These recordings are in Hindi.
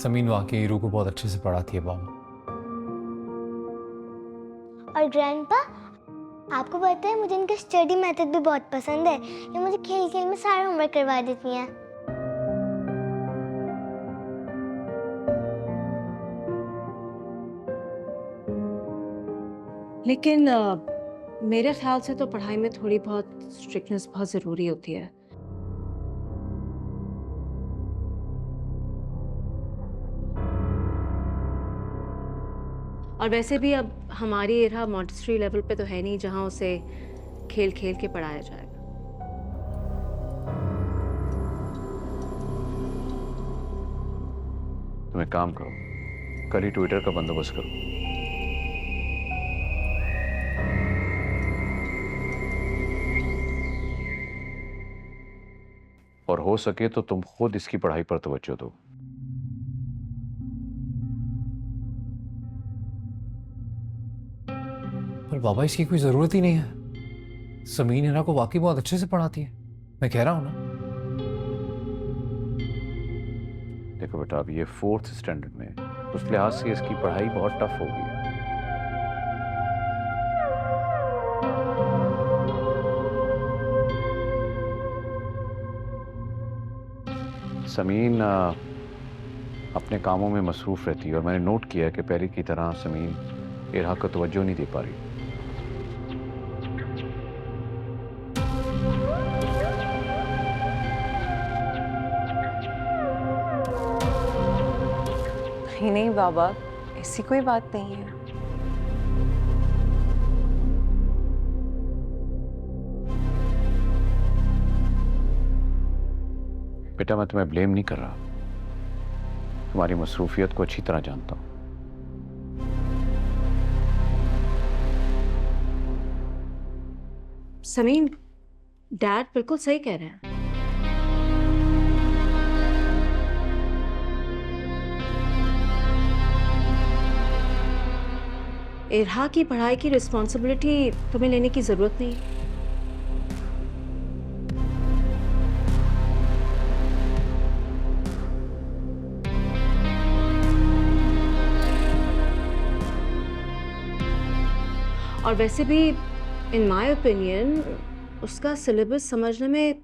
समीन वाकई हीरू को बहुत अच्छे से पढ़ाती है बाबा। और ग्रैंडपा, आपको पता है मुझे इनका स्टडी मेथड भी बहुत पसंद है। ये मुझे खेल खेल में सारा होमवर्क करवा देती हैं। लेकिन मेरे ख्याल से तो पढ़ाई में थोड़ी बहुत स्ट्रिक्टनेस बहुत ज़रूरी होती है। और वैसे भी अब हमारी इरा मॉन्टेसरी लेवल पे तो है नहीं जहां उसे खेल खेल के पढ़ाया जाएगा। तुम एक काम करो, कल ही ट्विटर का बंदोबस्त करो। और हो सके तो तुम खुद इसकी पढ़ाई पर तवज्जो दो। पर बाबा इसकी कोई जरूरत ही नहीं है। समीन हिना को वाकई बहुत अच्छे से पढ़ाती है, मैं कह रहा हूं ना। देखो बेटा, अब ये 4th स्टैंडर्ड में, उस लिहाज से इसकी पढ़ाई बहुत टफ होगी। समीन अपने कामों में मसरूफ रहती है और मैंने नोट किया है कि पहले की तरह समीन इरा को तवज्जो नहीं दे पा रही। नहीं बाबा, ऐसी कोई बात नहीं है। बेटा, मैं तुम्हें ब्लेम नहीं कर रहा, तुम्हारी मसरूफियत को अच्छी तरह जानता हूं। समीन, डैड बिल्कुल सही कह रहे हैं। इरहा की पढ़ाई की रिस्पॉन्सिबिलिटी तुम्हें लेने की जरूरत नहीं। और वैसे भी इन माय ओपिनियन उसका सिलेबस समझने में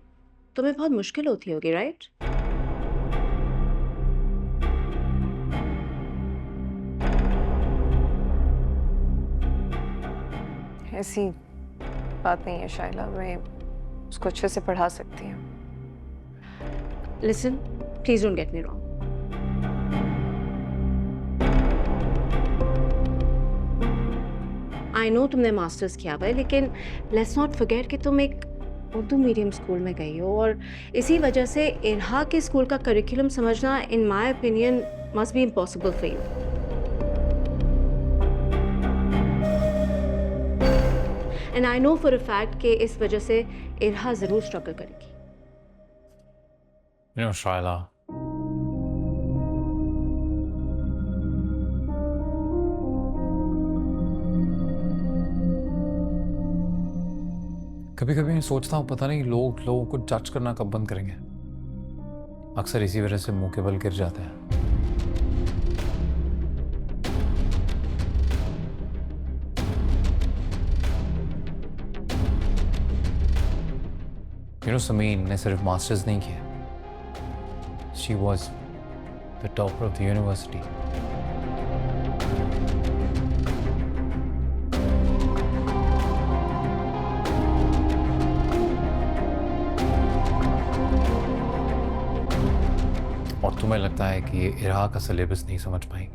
तुम्हें बहुत मुश्किल होती होगी, राइट? ऐसी बात नहीं है शाइला, मैं उसको अच्छे से पढ़ा सकती हूँ। Listen, please don't get me wrong. I know तुमने मास्टर्स किया हुआ है, लेकिन लेट्स नॉट फॉरगेट कि तुम एक उर्दू मीडियम स्कूल में गई हो, और इसी वजह से इरहा के स्कूल का करिकुलम समझना in my opinion must be impossible for you. And I know for a fact कि इस वजह से इरहा जरूर स्ट्रगल करेगी। You know, शायला, कभी कभी मैं सोचता हूँ पता नहीं लोगों को जज करना कब बंद करेंगे। अक्सर इसी वजह से मुंह के बल गिर जाते हैं। You know, समीन ने सिर्फ मास्टर्स नहीं किया, she was the topper of the university. और तुम्हें लगता है कि ये इरा का सिलेबस नहीं समझ पाई?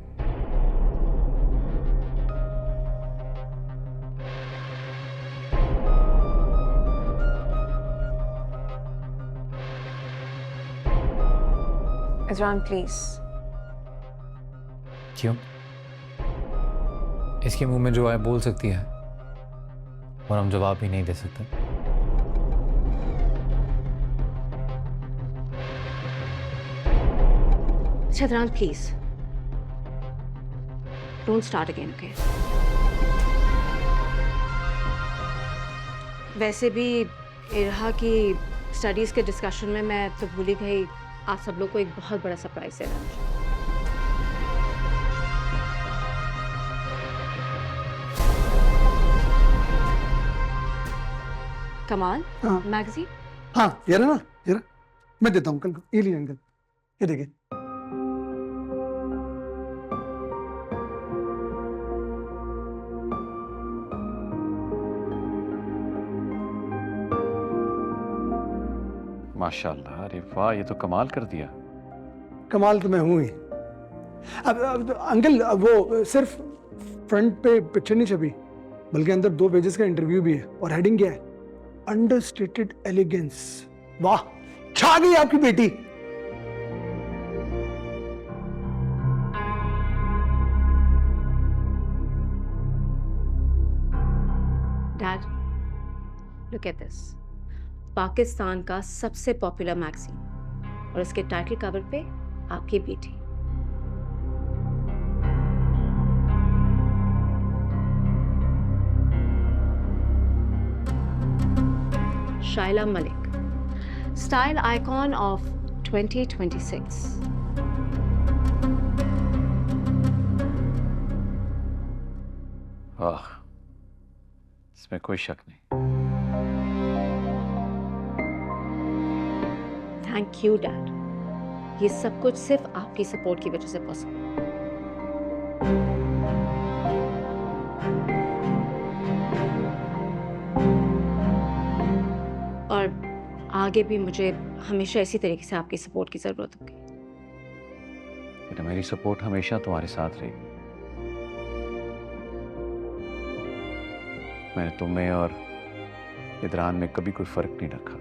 इज़रान प्लीज। क्यों? इसके मुंह में जो आए बोल सकती है और हम जवाब भी नहीं दे सकते। Shadran, please don't start again, okay? वैसे भी इरहा की स्टडीज के डिस्कशन में मैं तो भूल ही गई, आप सब लोग को एक बहुत बड़ा सरप्राइज देना है। कमाल हाँ मैगजीन। हाँ, ये रहा ना, ये रहा, मैं देता हूँ अंकल को, ये लीजिए अंकल, ये देखिए। माशाल्लाह, अरे वाह, ये तो कमाल कर दिया। कमाल तो मैं हूँ ही। अब अंकल, अब वो सिर्फ फ्रंट पे पिक्चर नहीं छपी, बल्कि अंदर 2 पेजेस का इंटरव्यू भी है, और हेडिंग क्या है? Understated elegance. वाह, छा गई आपकी बेटी। Dad, look at this, Pakistan का सबसे पॉपुलर मैगजीन, और इसके टाइटल कवर पे आपकी बेटी। शाइला मलिक, स्टाइल आइकॉन ऑफ 2026। वाह, इसमें कोई शक नहीं। थैंक यू डैड, ये सब कुछ सिर्फ आपकी सपोर्ट की वजह से पॉसिबल। और आगे भी मुझे हमेशा इसी तरीके से आपकी सपोर्ट की जरूरत होगी। बेटा, मेरी सपोर्ट हमेशा तुम्हारे साथ रहेगी। मैंने तुम में और इदरान में कभी कोई फर्क नहीं रखा।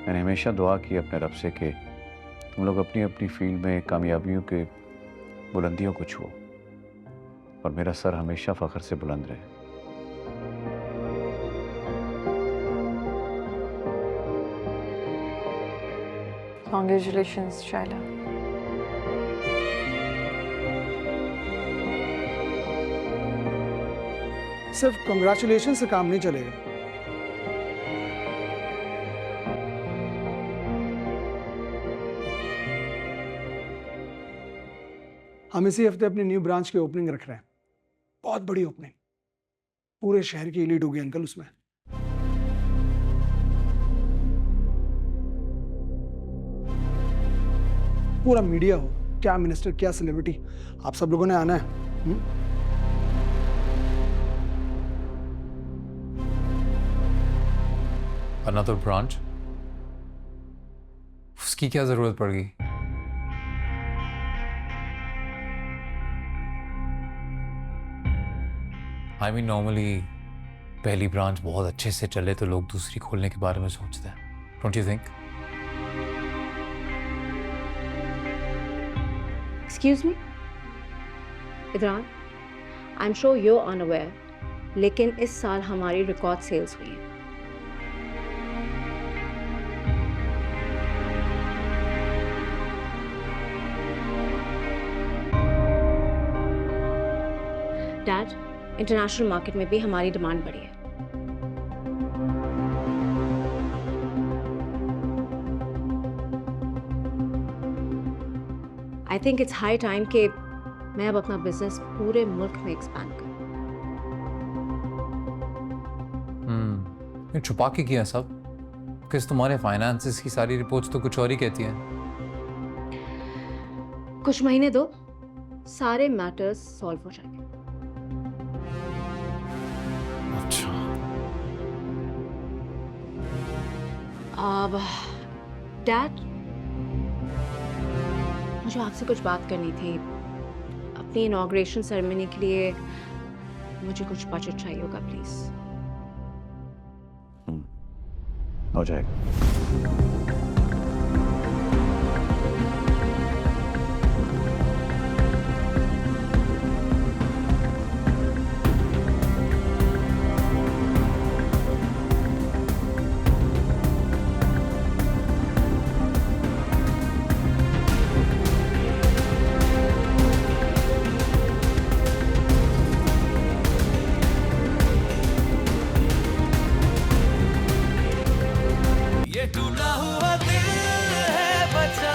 मैंने हमेशा दुआ की अपने रब से कि तुम लोग अपनी अपनी फील्ड में कामयाबियों के बुलंदियों को छुओ, और मेरा सर हमेशा फख्र से बुलंद रहे। Congratulations, शाइला। सिर्फ कंग्रेचुलेशन से काम नहीं चलेगा। हम इसी हफ्ते अपनी न्यू ब्रांच की ओपनिंग रख रहे हैं, बहुत बड़ी ओपनिंग, पूरे शहर की एलीट होगी अंकल उसमें। पूरा मीडिया हो, क्या मिनिस्टर, क्या सेलिब्रिटी, आप सब लोगों ने आना है। अनदर ब्रांच, उसकी क्या जरूरत पड़ गई? आई मीन नॉर्मली पहली ब्रांच बहुत अच्छे से चले तो लोग दूसरी खोलने के बारे में सोचते हैं, don't you think? Excuse me इदरान, I am sure you are unaware, लेकिन इस साल हमारी रिकॉर्ड सेल्स हुई है। डैड, इंटरनेशनल मार्केट में भी हमारी डिमांड बढ़ी है। I think it's high time कि मैं अब अपना बिजनेस पूरे मुल्क में एक्सपैंड करूं। ये छुपा के किया सब? किस तुम्हारे फाइनेंसेस की सारी रिपोर्ट्स तो कुछ और ही कहती हैं। कुछ महीने दो, सारे मैटर्स सॉल्व हो जाएंगे। अच्छा, अब डैड, मुझे आपसे कुछ बात करनी थी। अपनी इनॉग्रेशन सेरेमनी के लिए मुझे कुछ बजट चाहिए होगा, प्लीज। हो जाएगा। ये टूटा हुआ दिल है बचा